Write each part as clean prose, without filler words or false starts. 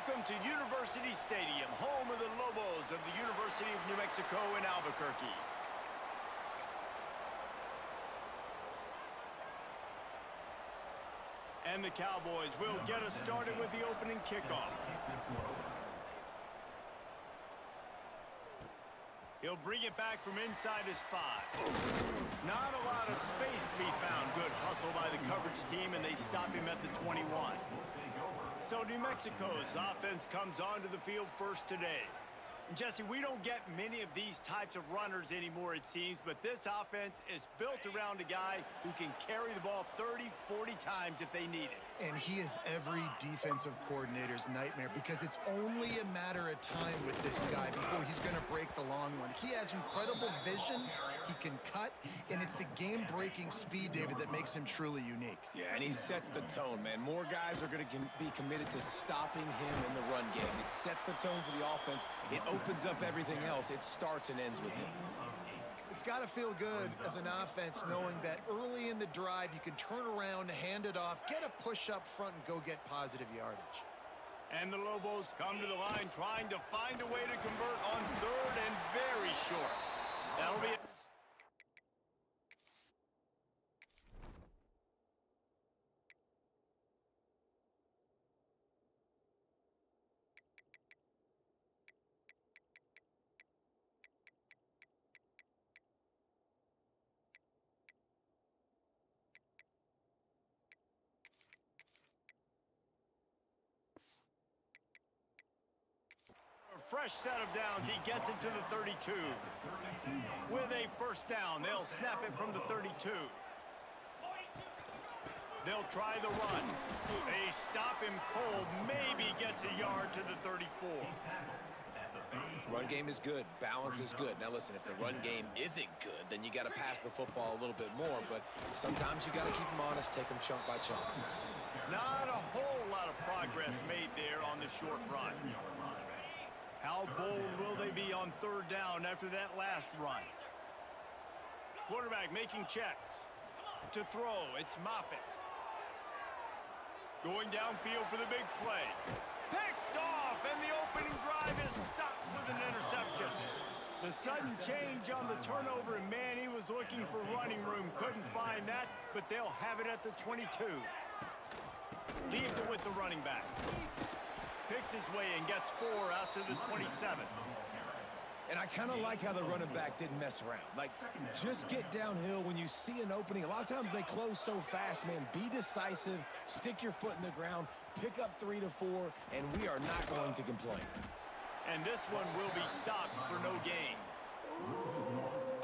Welcome to University Stadium, home of the Lobos of the University of New Mexico in Albuquerque. And the Cowboys will get us started with the opening kickoff. He'll bring it back from inside his 5. Not a lot of space to be found. Good hustle by the coverage team, and they stop him at the 21. So New Mexico's offense comes onto the field first today. And Jesse, we don't get many of these types of runners anymore, it seems, but this offense is built around a guy who can carry the ball 30, 40 times if they need it. And he is every defensive coordinator's nightmare because it's only a matter of time with this guy before he's going to break the long one. He has incredible vision, he can cut, and it's the game-breaking speed, David, that makes him truly unique. Yeah, and he sets the tone, man. More guys are going to be committed to stopping him in the run game. It sets the tone for the offense. It opens up everything else. It starts and ends with him. It's got to feel good as an offense knowing that early in the drive you can turn around, hand it off, get a push up front, and go get positive yardage. And the Lobos come to the line trying to find a way to convert on 3rd and very short. That'll be it. A fresh set of downs. He gets it to the 32. With a first down, they'll snap it from the 32. They'll try the run. They stop him cold. Maybe gets a yard to the 34. Run game is good. Balance is good. Now, listen, if the run game isn't good, then you got to pass the football a little bit more. But sometimes you got to keep them honest, take them chunk by chunk. Not a whole lot of progress made there on the short run. How bold will they be on 3rd down after that last run? Quarterback making checks. To throw, it's Moffitt. Going downfield for the big play. Picked off, and the opening drive is stopped with an interception. The sudden change on the turnover, and man, he was looking for running room. Couldn't find that, but they'll have it at the 22. Leaves it with the running back. Picks his way and gets 4 out to the 27. And I kind of like how the running back didn't mess around. Like, just get downhill when you see an opening. A lot of times they close so fast, man. Be decisive, stick your foot in the ground, pick up 3 to 4, and we are not going to complain. And this one will be stopped for no gain.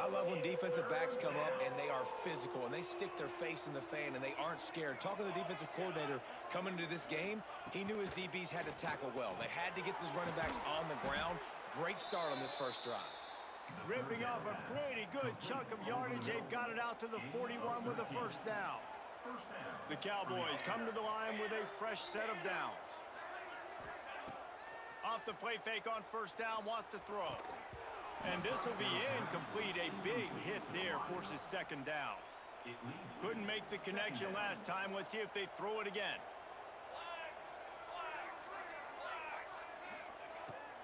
I love when defensive backs come up and they are physical and they stick their face in the fan and they aren't scared. Talking to the defensive coordinator coming into this game, he knew his DBs had to tackle well. They had to get these running backs on the ground. Great start on this first drive. Ripping off a pretty good chunk of yardage. They've got it out to the 41 with a first down. The Cowboys come to the line with a fresh set of downs. Off the play fake on first down, wants to throw. And this will be incomplete. A big hit there forces 2nd down. Couldn't make the connection last time. Let's see if they throw it again.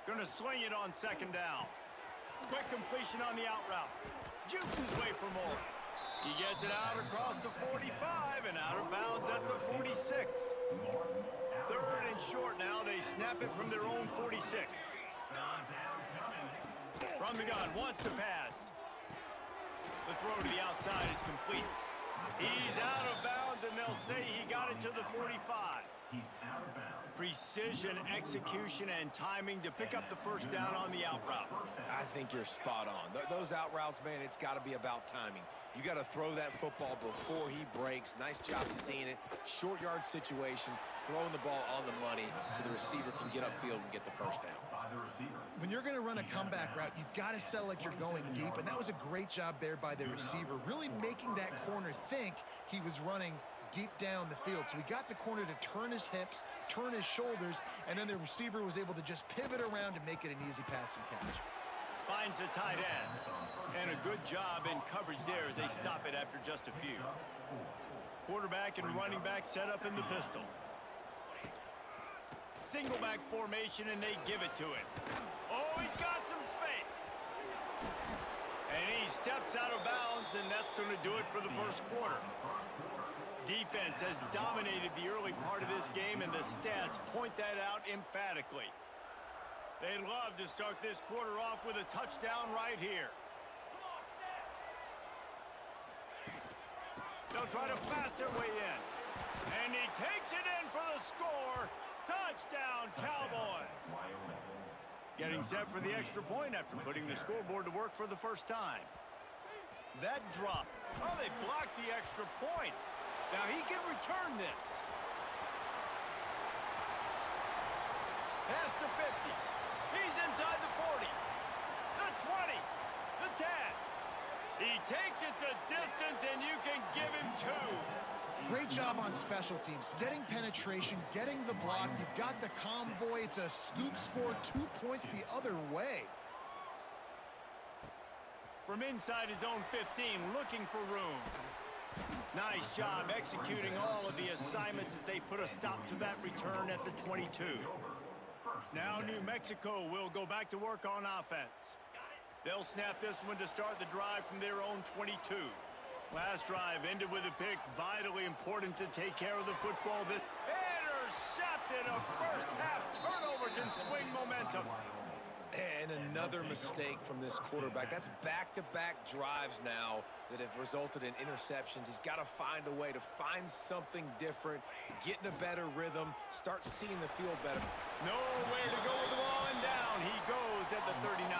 Going to swing it on 2nd down. Quick completion on the out route. Jukes his way for more. He gets it out across the 45 and out of bounds at the 46. 3rd and short now. They snap it from their own 46. From the gun, wants to pass. The throw to the outside is complete. He's out of bounds, and they'll say he got it to the 45. Precision, execution, and timing to pick up the first down on the out route. I think you're spot on. Those out routes, man, it's got to be about timing. You got to throw that football before he breaks. Nice job seeing it. Short yard situation, throwing the ball on the money so the receiver can get upfield and get the first down. When you're going to run a comeback route, you've got to sell like you're going deep, and that was a great job there by the receiver, really making that corner think he was running deep down the field. So he got the corner to turn his hips, turn his shoulders, and then the receiver was able to just pivot around and make it an easy pass and catch. Finds the tight end. And a good job in coverage there as they stop it after just a few. Quarterback and running back set up in the pistol. Single back formation, and they give it to him. Oh, he's got some space. And he steps out of bounds, and that's going to do it for the first quarter. Defense has dominated the early part of this game, and the stats point that out emphatically. They'd love to start this quarter off with a touchdown right here. They'll try to pass their way in. And he takes it in for the score. Touchdown, Cowboys. Getting set for the extra point after putting the scoreboard to work for the first time. That drop. Oh, they blocked the extra point. Now he can return this. Pass to 50. He's inside the 40. The 20. The 10. He takes it the distance, and you can give him 2. Great job on special teams. Getting penetration, getting the block. You've got the convoy. It's a scoop score, 2 points the other way. From inside his own 15, looking for room. Nice job executing all of the assignments as they put a stop to that return at the 22. Now New Mexico will go back to work on offense. They'll snap this one to start the drive from their own 22. Last drive ended with a pick. Vitally important to take care of the football. This intercepted. A first-half turnover can swing momentum. And another mistake from this quarterback. That's back-to-back drives now that have resulted in interceptions. He's got to find a way to find something different, get in a better rhythm, start seeing the field better. Nowhere to go with the ball, and down he goes at the 39.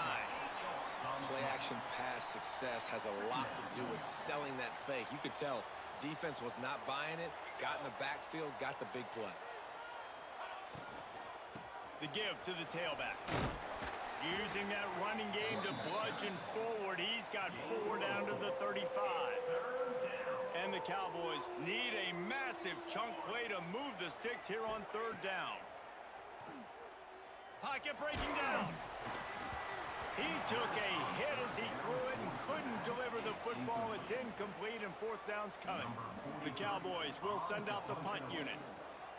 Play-action pass success has a lot to do with selling that fake. You could tell defense was not buying it, got in the backfield, got the big play. The give to the tailback. Using that running game to bludgeon forward. He's got 4 down to the 35. And the Cowboys need a massive chunk play to move the sticks here on 3rd down. Pocket breaking down. He took a hit as he threw it and couldn't deliver the football. It's incomplete, and 4th down's coming. The Cowboys will send out the punt unit.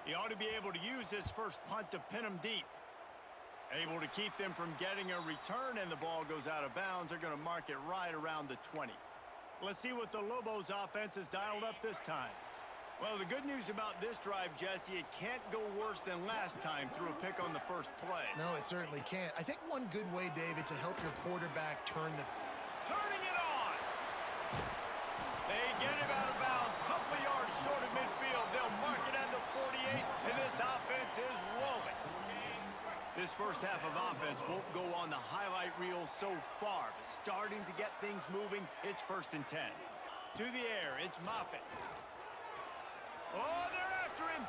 He ought to be able to use this first punt to pin him deep. Able to keep them from getting a return, and the ball goes out of bounds. They're going to mark it right around the 20. Let's see what the Lobos offense has dialed up this time. Well, the good news about this drive, Jesse, it can't go worse than last time through a pick on the first play. No, it certainly can't. I think one good way, David, to help your quarterback turning it on! They get him out of bounds. Couple of yards short of midfield. They'll mark it at the 48, and this offense is rolling. This first half of offense won't go on the highlight reel so far, but starting to get things moving, it's 1st and 10. To the air, it's Moffitt. Oh, they're after him.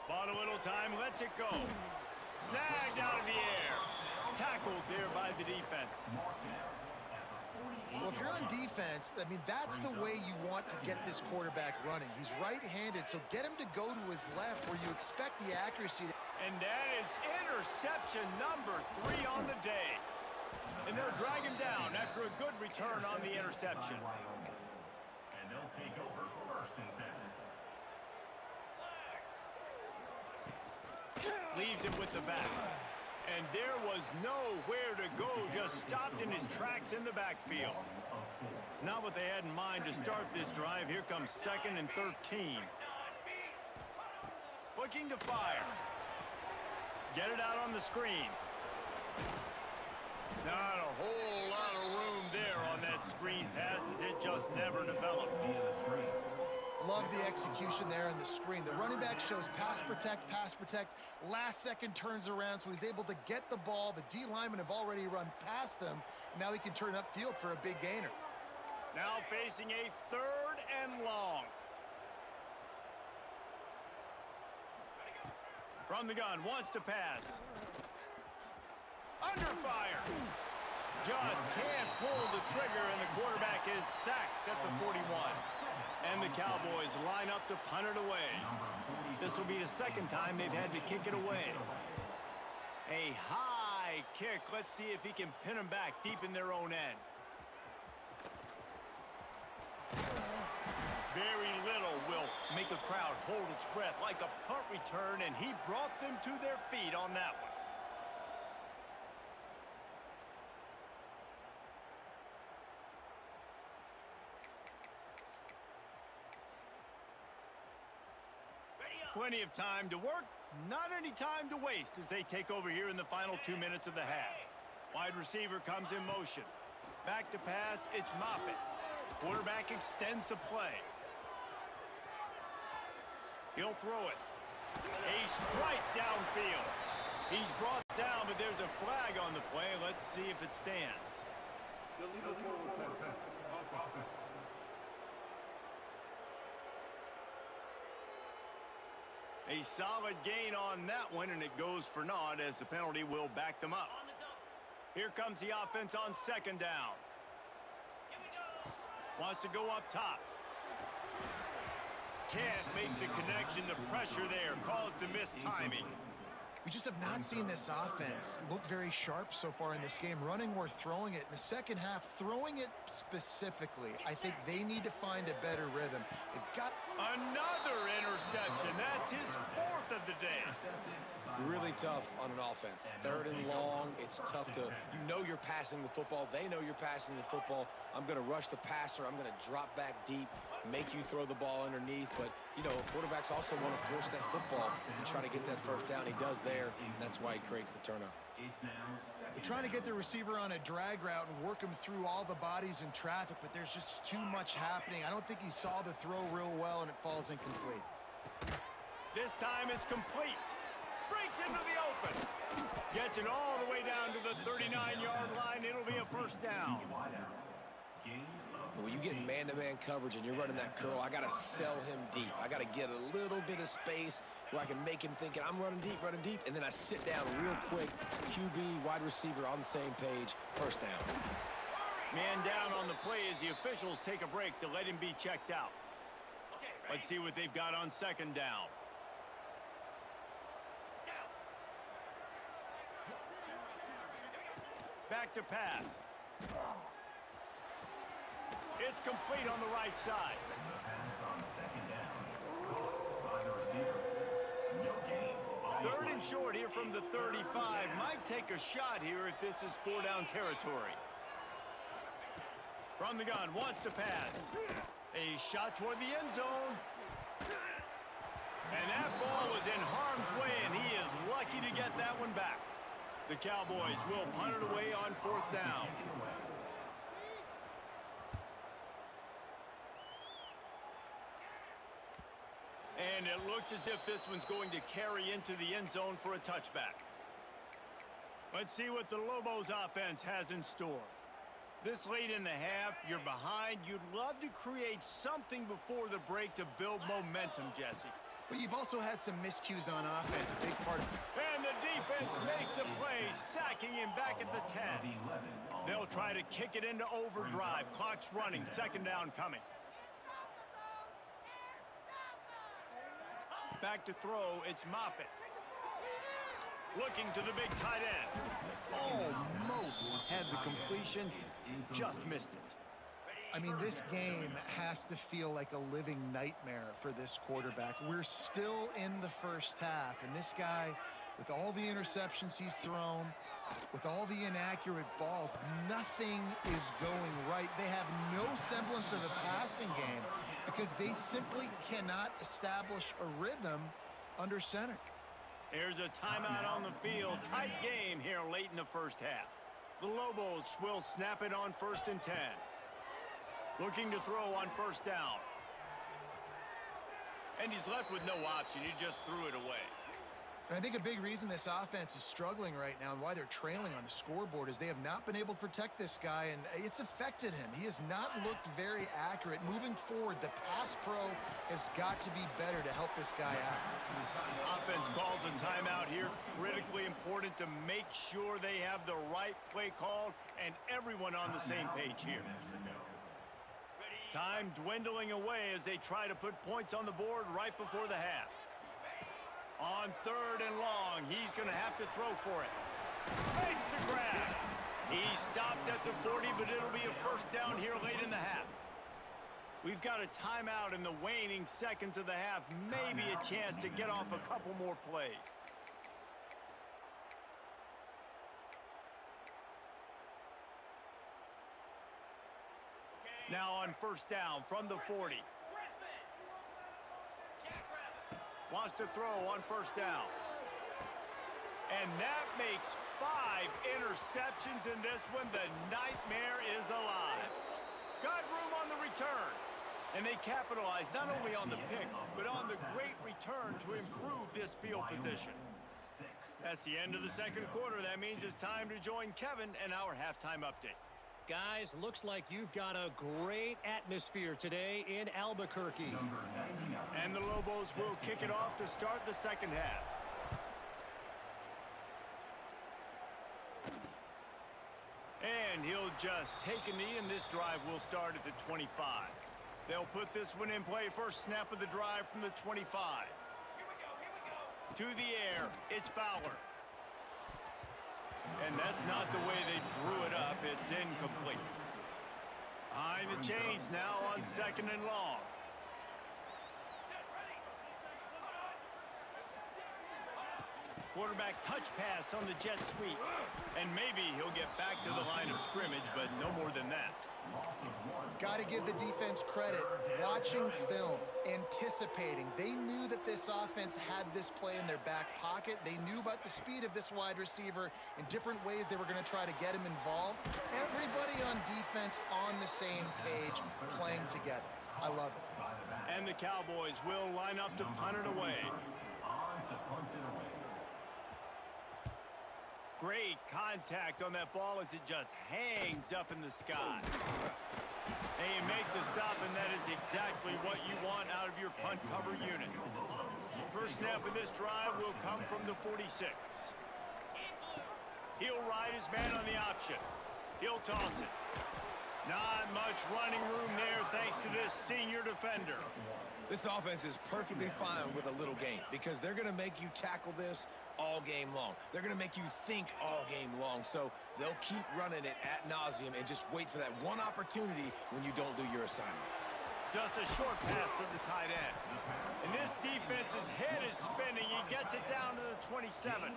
Bought a little time, lets it go. Snagged out of the air. Tackled there by the defense. Well, if you're on defense, I mean, that's the way you want to get this quarterback running. He's right-handed, so get him to go to his left where you expect the accuracy. And that is interception number 3 on the day. And they'll drag him down after a good return on the interception. And they'll take over 1st and 7. Leaves him with the back. And there was nowhere to go, just stopped in his tracks in the backfield. Not what they had in mind to start this drive. Here comes 2nd and 13. Looking to fire. Get it out on the screen. Not a whole lot of room there on that screen pass as it just never developed. Love the execution there on the screen. The running back shows pass protect, last second turns around, so he's able to get the ball. The D linemen have already run past him. Now he can turn upfield for a big gainer. Now facing a 3rd and long. From the gun, wants to pass. Under fire. Just can't pull the trigger, and the quarterback is sacked at the 41. And the Cowboys line up to punt it away. This will be the 2nd time they've had to kick it away. A high kick. Let's see if he can pin them back deep in their own end. Very little will make the crowd hold its breath like a punt return, and he brought them to their feet on that one. Plenty of time to work, not any time to waste as they take over here in the final 2 minutes of the half. Wide receiver comes in motion. Back to pass, it's Moffitt. Quarterback extends the play. He'll throw it. A strike downfield. He's brought down, but there's a flag on the play. Let's see if it stands. A solid gain on that one, and it goes for naught as the penalty will back them up. Here comes the offense on second down. Wants to go up top. Can't make the connection. The pressure there caused the missed timing. We just have not seen this offense look very sharp so far in this game, running or throwing it. In the second half, throwing it specifically, I think they need to find a better rhythm. They've got another interception. That's his fourth of the day. Really tough on an offense. Third and long, it's tough to, you know you're passing the football. They know you're passing the football. I'm going to rush the passer. I'm going to drop back deep, make you throw the ball underneath. But, you know, quarterbacks also want to force that football and try to get that first down. He does there, and that's why he creates the turnover. They're trying to get the receiver on a drag route and work him through all the bodies in traffic, but there's just too much happening. I don't think he saw the throw real well, and it falls incomplete. This time it's complete. Breaks into the open. Gets it all the way down to the 39-yard line. It'll be a first down. When you get man-to-man coverage and you're running that curl, I got to sell him deep. I got to get a little bit of space where I can make him thinking I'm running deep, and then I sit down real quick. QB, wide receiver on the same page. First down. Man down on the play as the officials take a break to let him be checked out. Let's see what they've got on second down. Back to pass. It's complete on the right side. Third and short here from the 35. Might take a shot here if this is 4-down territory. From the gun, wants to pass. A shot toward the end zone. And that ball was in harm's way, and he is lucky to get that one back. The Cowboys will punt it away on fourth down. And it looks as if this one's going to carry into the end zone for a touchback. Let's see what the Lobos offense has in store. This late in the half, you're behind. You'd love to create something before the break to build momentum, Jesse. But you've also had some miscues on offense, a big part of it. And the defense makes a play, sacking him back at the 10. They'll try to kick it into overdrive. Clock's running, second down coming. Back to throw, it's Moffitt. Looking to the big tight end. Almost had the completion, just missed it. I mean, this game has to feel like a living nightmare for this quarterback. We're still in the first half, and this guy, with all the interceptions he's thrown, with all the inaccurate balls, nothing is going right. They have no semblance of a passing game because they simply cannot establish a rhythm under center. There's a timeout on the field. Tight game here late in the first half. The Lobos will snap it on 1st and 10. Looking to throw on first down. And he's left with no option. He just threw it away. And I think a big reason this offense is struggling right now and why they're trailing on the scoreboard is they have not been able to protect this guy, and it's affected him. He has not looked very accurate. Moving forward, the pass pro has got to be better to help this guy out. Offense calls a timeout here. Critically important to make sure they have the right play called and everyone on the same page here. Time dwindling away as they try to put points on the board right before the half. On 3rd and long, he's going to have to throw for it. Makes the grab. He stopped at the 40, but it'll be a first down here late in the half. We've got a timeout in the waning seconds of the half. Maybe a chance to get off a couple more plays. Now on first down from the 40. Wants to throw on first down. And that makes 5 interceptions in this one. The nightmare is alive. Got room on the return. And they capitalize not only on the pick, but on the great return to improve this field position. That's the end of the second quarter. That means it's time to join Kevin and our halftime update. Guys, looks like you've got a great atmosphere today in Albuquerque. And the Lobos will kick it off to start the second half. And he'll just take a knee, and this drive will start at the 25. They'll put this one in play. First snap of the drive from the 25. To the air, it's Fowler. And that's not the way they drew it up. It's incomplete. Behind the chains now on second and long. Quarterback touch pass on the jet sweep. And maybe he'll get back to the line of scrimmage, but no more than that. Got to give the defense credit. Watching film, anticipating. They knew that this offense had this play in their back pocket. They knew about the speed of this wide receiver in different ways they were going to try to get him involved. Everybody on defense on the same page, playing together. I love it. And the Cowboys will line up to punt it away. Great contact on that ball as it just hangs up in the sky. They make the stop, and that is exactly what you want out of your punt cover unit. First snap of this drive will come from the 46. He'll ride his man on the option. He'll toss it. Not much running room there thanks to this senior defender. This offense is perfectly fine with a little game because they're going to make you tackle this all game long. They're going to make you think all game long. So they'll keep running it ad nauseum and just wait for that one opportunity when you don't do your assignment. Just a short pass to the tight end. And this defense's head is spinning. He gets it down to the 27.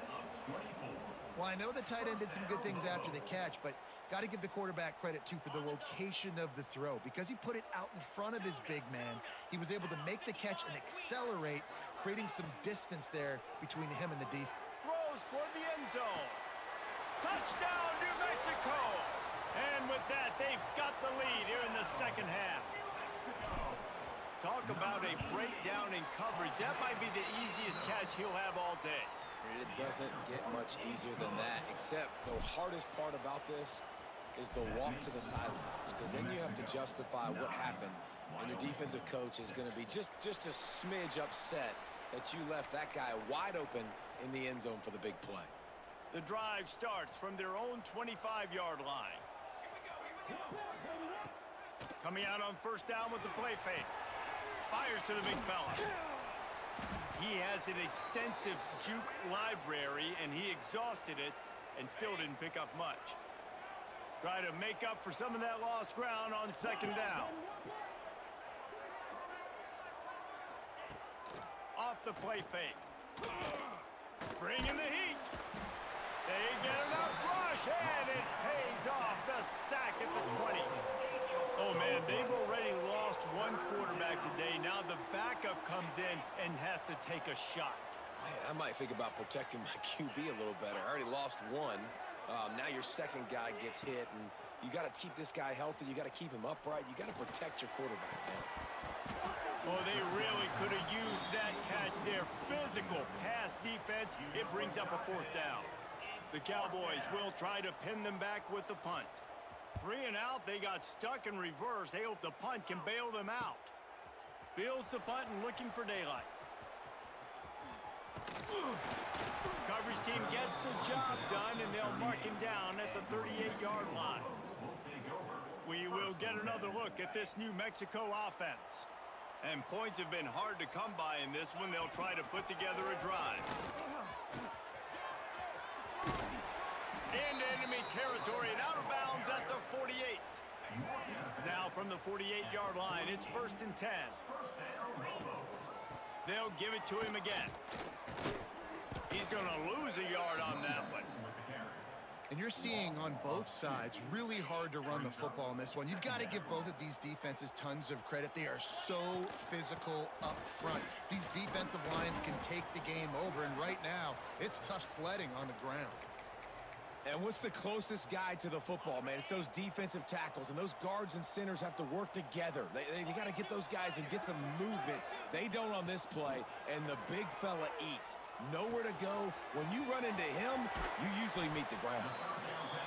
Well, I know the tight end did some good things after the catch, but got to give the quarterback credit, too, for the location of the throw. Because he put it out in front of his big man, he was able to make the catch and accelerate, creating some distance there between him and the defense. Throws toward the end zone. Touchdown, New Mexico! And with that, they've got the lead here in the second half. Talk about a breakdown in coverage. That might be the easiest catch he'll have all day. It doesn't get much easier than that, except the hardest part about this is the walk to the sidelines, because then you have to justify what happened, and your defensive coach is going to be just a smidge upset that you left that guy wide open in the end zone for the big play. The drive starts from their own 25-yard line. Coming out on first down with the play fake. Fires to the big fella. He has an extensive juke library, and he exhausted it and still didn't pick up much. Try to make up for some of that lost ground on second down. Off the play fake. Bringing the heat. They get enough rush, and it pays off. The sack at the 20. Oh, man, they've already lost one quarterback today. Now the backup comes in and has to take a shot. Man, I might think about protecting my QB a little better. I already lost one. Now your second guy gets hit, and you got to keep this guy healthy. You got to keep him upright. You got to protect your quarterback, man. Oh, they really could have used that catch there. Physical pass defense. It brings up a fourth down. The Cowboys will try to pin them back with the punt. 3 and out, they got stuck in reverse. They hope the punt can bail them out. Fields the punt and looking for daylight. Coverage team gets the job done, and they'll mark him down at the 38-yard line. We will get another look at this New Mexico offense. And points have been hard to come by in this one. They'll try to put together a drive. Into enemy territory and out of bounds at the 48. Now from the 48-yard line, it's 1st and 10. They'll give it to him again. He's going to lose a yard on that one. And you're seeing on both sides, really hard to run the football in this one. You've got to give both of these defenses tons of credit. They are so physical up front. These defensive lines can take the game over, and right now, it's tough sledding on the ground. And what's the closest guy to the football, man? It's those defensive tackles, and those guards and centers have to work together. You got to get those guys and get some movement. They don't on this play, and the big fella eats. Nowhere to go. When you run into him, you usually meet the ground.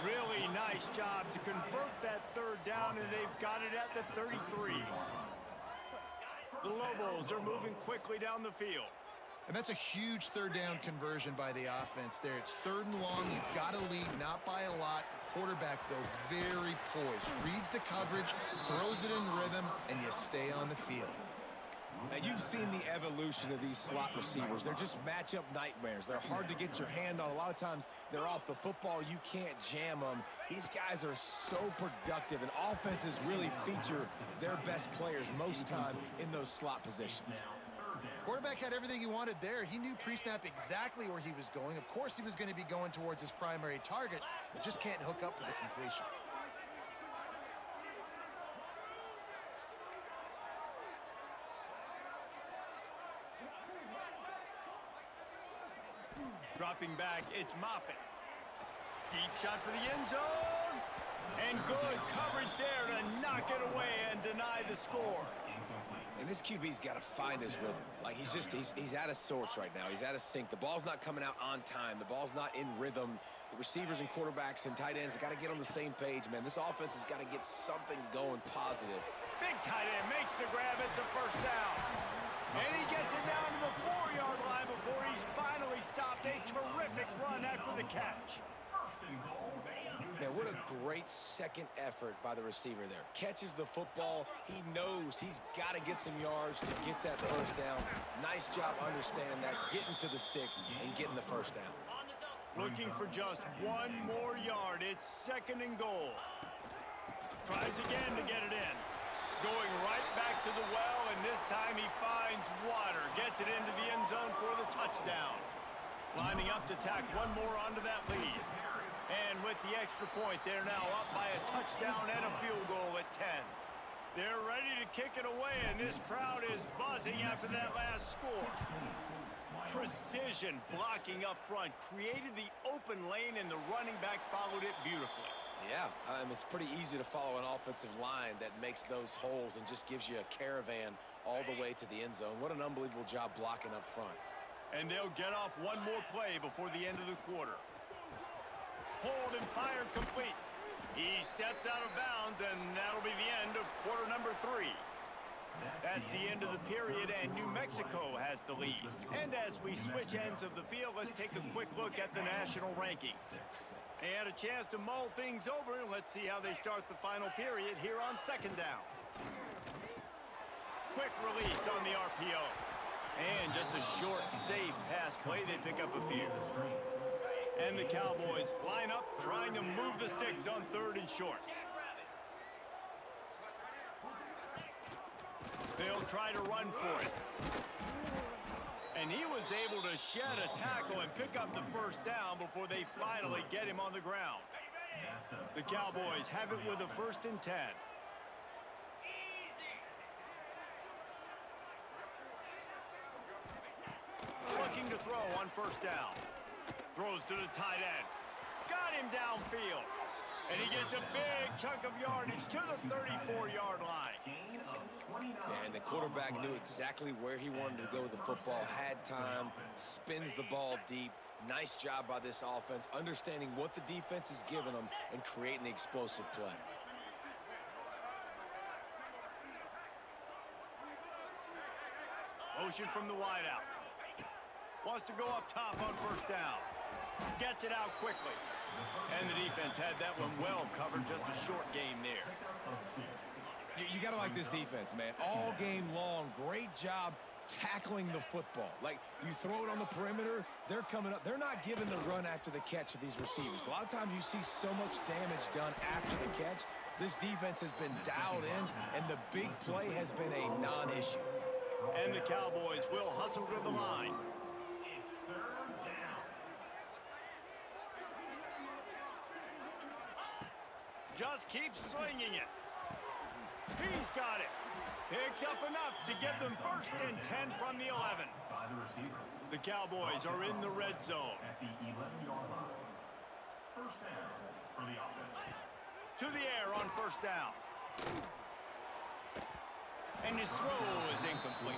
Really nice job to convert that 3rd down, and they've got it at the 33. The Lobos are moving quickly down the field. And that's a huge 3rd down conversion by the offense there. It's 3rd and long. You've got to lead, not by a lot. Quarterback, though, very poised. Reads the coverage, throws it in rhythm, and you stay on the field. And you've seen the evolution of these slot receivers. They're just matchup nightmares. They're hard to get your hand on. A lot of times, they're off the football. You can't jam them. These guys are so productive, and offenses really feature their best players most time in those slot positions. Quarterback had everything he wanted there. He knew pre-snap exactly where he was going. Of course, he was going to be going towards his primary target, but just can't hook up for the completion. Dropping back, it's Moffitt. Deep shot for the end zone. And good coverage there to knock it away and deny the score. And this QB's got to find his rhythm. Like, he's out of sorts right now. He's out of sync. The ball's not coming out on time. The ball's not in rhythm. The receivers and quarterbacks and tight ends have got to get on the same page, man. This offense has got to get something going positive. Big tight end makes the grab. It's a 1st down. And he gets it down to the 4-yard line before he's finally stopped. A terrific run after the catch. Man, what a great second effort by the receiver there. Catches the football. He knows he's got to get some yards to get that 1st down. Nice job understanding that, getting to the sticks and getting the 1st down. Looking for just 1 more yard. It's 2nd and goal. Tries again to get it in. Going right back to the well, and this time he finds water. Gets it into the end zone for the touchdown. Lining up to tack 1 more onto that lead. And with the extra point, they're now up by a touchdown and a field goal at 10. They're ready to kick it away, and this crowd is buzzing after that last score. Precision blocking up front created the open lane, and the running back followed it beautifully. Yeah, it's pretty easy to follow an offensive line that makes those holes and just gives you a caravan all the way to the end zone. What an unbelievable job blocking up front. And they'll get off 1 more play before the end of the quarter. Hold and fire complete. He steps out of bounds, and that'll be the end of quarter number 3. That's the end of the period, and New Mexico has the lead. And as we switch ends of the field, let's take a quick look at the national rankings. They had a chance to mull things over, and let's see how they start the final period here on 2nd down. Quick release on the RPO. And just a short, safe pass play. They pick up a few. And the Cowboys line up, trying to move the sticks on 3rd and short. They'll try to run for it. And he was able to shed a tackle and pick up the 1st down before they finally get him on the ground. The Cowboys have it with a 1st and 10. Looking to throw on 1st down. Throws to the tight end. Got him downfield. And he gets a big chunk of yardage to the 34-yard line. And the quarterback knew exactly where he wanted to go with the football, had time, spins the ball deep. Nice job by this offense, understanding what the defense is giving them and creating the explosive play. Motion from the wideout. Wants to go up top on 1st down. Gets it out quickly. And the defense had that one well covered. Just a short game there. You got to like this defense, man. All game long, great job tackling the football. Like, you throw it on the perimeter, they're coming up. They're not giving the run after the catch of these receivers. A lot of times you see so much damage done after the catch. This defense has been dialed in, and the big play has been a non-issue. And the Cowboys will hustle to the line. It's third down. Just keeps slinging it. He's got it. Picks up enough to give them first and 10 from the 11. By the receiver. The Cowboys are in the red zone. At the 11-yard line. First down for the offense. To the air on first down. And his throw is incomplete.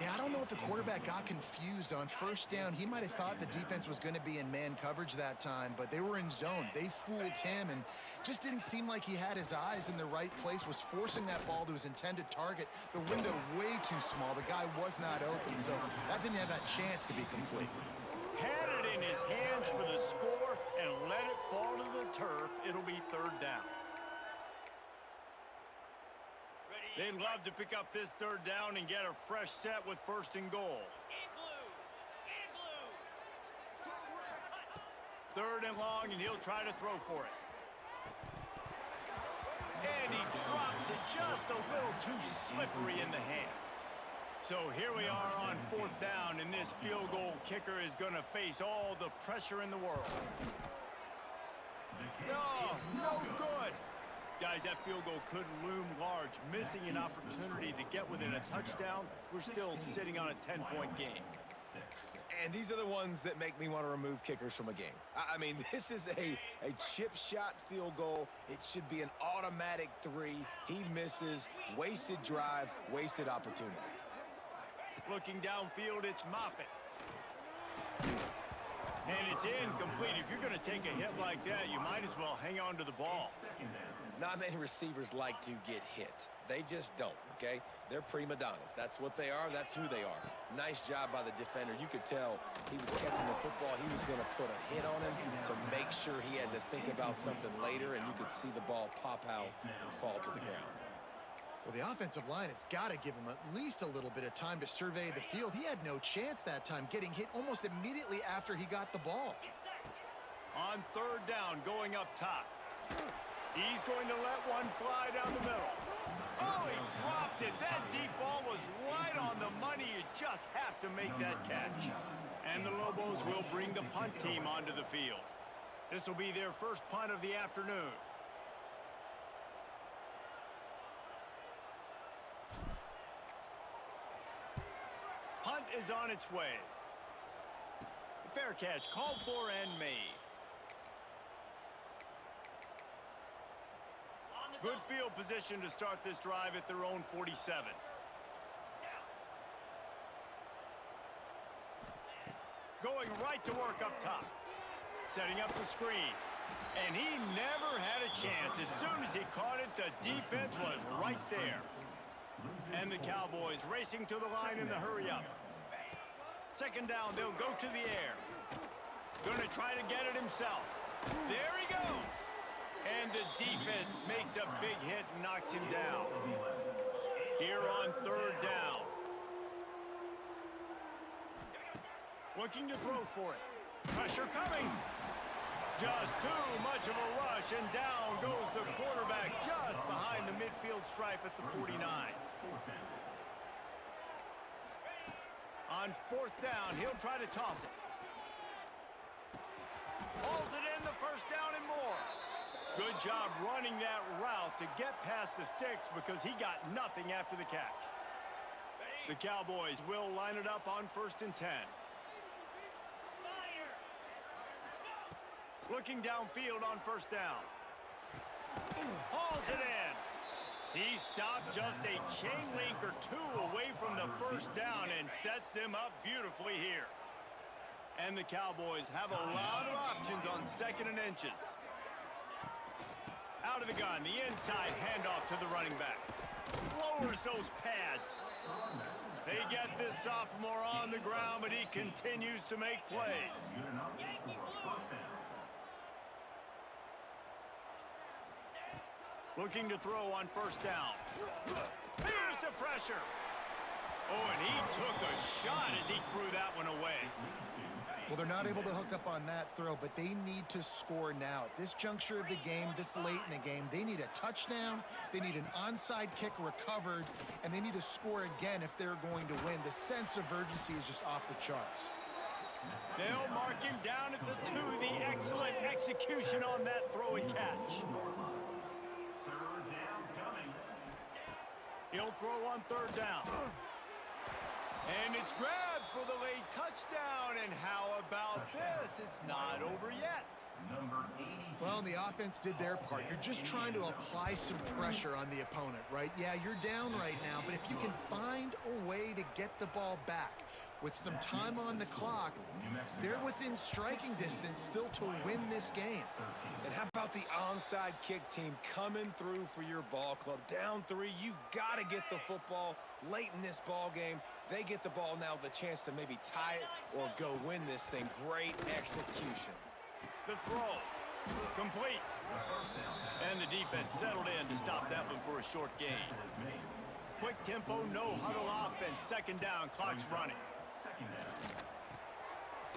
Yeah, I don't know if the quarterback got confused on first down. He might have thought the defense was going to be in man coverage that time, but they were in zone. They fooled him and just didn't seem like he had his eyes in the right place, was forcing that ball to his intended target. The window way too small. The guy was not open, so that didn't have that chance to be complete. Had it in his hands for the score and let it fall to the turf. It'll be third down. They'd love to pick up this third down and get a fresh set with first and goal. Third and long, and he'll try to throw for it. And he drops it just a little too slippery in the hands. So here we are on fourth down, and this field goal kicker is going to face all the pressure in the world. No good. Guys, that field goal could loom large. Missing an opportunity to get within a touchdown. We're still sitting on a 10-point game. And these are the ones that make me want to remove kickers from a game. I mean, this is a chip shot field goal. It should be an automatic 3. He misses. Wasted drive, wasted opportunity. Looking downfield, it's Moffitt. And it's incomplete. If you're going to take a hit like that, you might as well hang on to the ball. Not many receivers like to get hit. They just don't, okay? They're prima donnas. That's what they are. That's who they are. Nice job by the defender. You could tell he was catching the football. He was going to put a hit on him to make sure he had to think about something later, and you could see the ball pop out and fall to the ground. Well, the offensive line has got to give him at least a little bit of time to survey the field. He had no chance that time, getting hit almost immediately after he got the ball. On third down, going up top. He's going to let one fly down the middle. Oh, he dropped it. That deep ball was right on the money. You just have to make that catch. And the Lobos will bring the punt team onto the field. This will be their first punt of the afternoon. Punt is on its way. Fair catch called for and made. Good field position to start this drive at their own 47. Going right to work up top. Setting up the screen. And he never had a chance. As soon as he caught it, the defense was right there. And the Cowboys racing to the line in the hurry up. Second down, they'll go to the air. Going to try to get it himself. There he goes. And the defense makes a big hit and knocks him down. Here on third down. Looking to throw for it. Pressure coming. Just too much of a rush, and down goes the quarterback just behind the midfield stripe at the 49. On fourth down, he'll try to toss it. Hauls it in, the first down and more. Good job running that route to get past the sticks because he got nothing after the catch. The Cowboys will line it up on first and 10. Looking downfield on first down. Hauls it in. He stopped just a chain link or two away from the first down and sets them up beautifully here. And the Cowboys have a lot of options on second and inches. Out of the gun, the inside handoff to the running back. Lowers those pads. They get this sophomore on the ground, but he continues to make plays. Looking to throw on first down. Here's the pressure. Oh, and he took a shot as he threw that one away. Well, they're not able to hook up on that throw, but they need to score now. At this juncture of the game, this late in the game, they need a touchdown, they need an onside kick recovered, and they need to score again if they're going to win. The sense of urgency is just off the charts. They'll mark him down at the 2. The excellent execution on that throw and catch. Third down coming. He'll throw on 3rd down. And it's grabbed for the late touchdown. And how about this? It's not over yet. Number 82. Well, and the offense did their part. You're just trying to apply some pressure on the opponent, right? Yeah, you're down right now, but if you can find a way to get the ball back with some time on the clock, they're within striking distance still to win this game. And how about the onside kick team coming through for your ball club? Down 3, you got to get the football late in this ball game. They get the ball now with a chance to maybe tie it or go win this thing. Great execution. The throw. Complete. And the defense settled in to stop that one for a short gain. Quick tempo, no huddle offense. 2nd down, clock's running.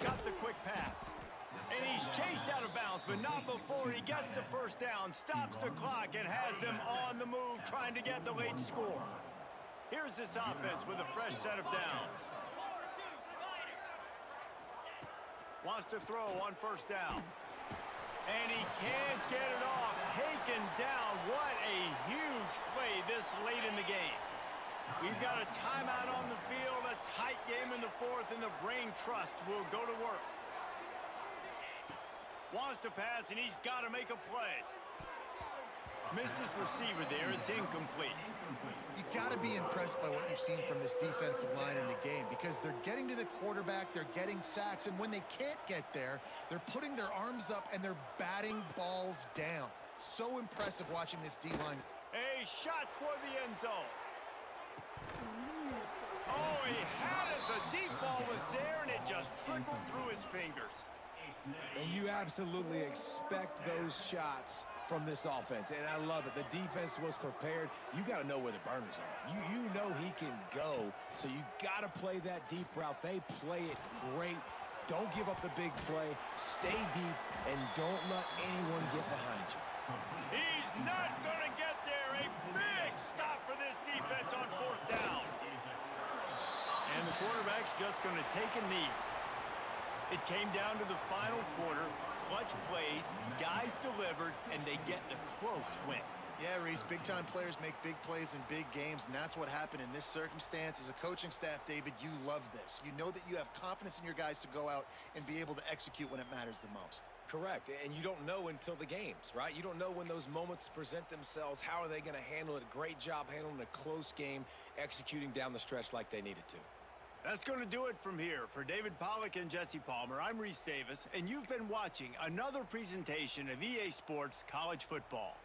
Got the quick pass. And he's chased out of bounds, but not before he gets the 1st down, stops the clock, and has them on the move trying to get the late score. Here's this offense with a fresh set of downs. Wants to throw on 1st down. And he can't get it off. Taken down. What a huge play this late in the game. We've got a timeout on the field, a tight game in the 4th, and the brain trust will go to work. Wants to pass, and he's got to make a play. Missed his receiver there. It's incomplete. You got to be impressed by what you've seen from this defensive line in the game because they're getting to the quarterback, they're getting sacks, and when they can't get there, they're putting their arms up and they're batting balls down. So impressive watching this D-line. A shot toward the end zone. Oh, he had it. The deep ball was there, and it just trickled through his fingers. And you absolutely expect those shots from this offense, and I love it. The defense was prepared. You got to know where the burners are. You know he can go, so you got to play that deep route. They play it great. Don't give up the big play. Stay deep, and don't let anyone get behind you. He's not going to get there. A big stop for this defense on 4th down. And the quarterback's just going to take a knee. It came down to the final quarter. Clutch plays, guys delivered, and they get a close win. Yeah, Reese, big-time players make big plays in big games, and that's what happened in this circumstance. As a coaching staff, David, you love this. You know that you have confidence in your guys to go out and be able to execute when it matters the most. Correct, and you don't know until the games, right? You don't know when those moments present themselves. How are they going to handle it? A great job handling a close game, executing down the stretch like they needed to. That's going to do it from here. For David Pollack and Jesse Palmer, I'm Reese Davis, and you've been watching another presentation of EA Sports College Football.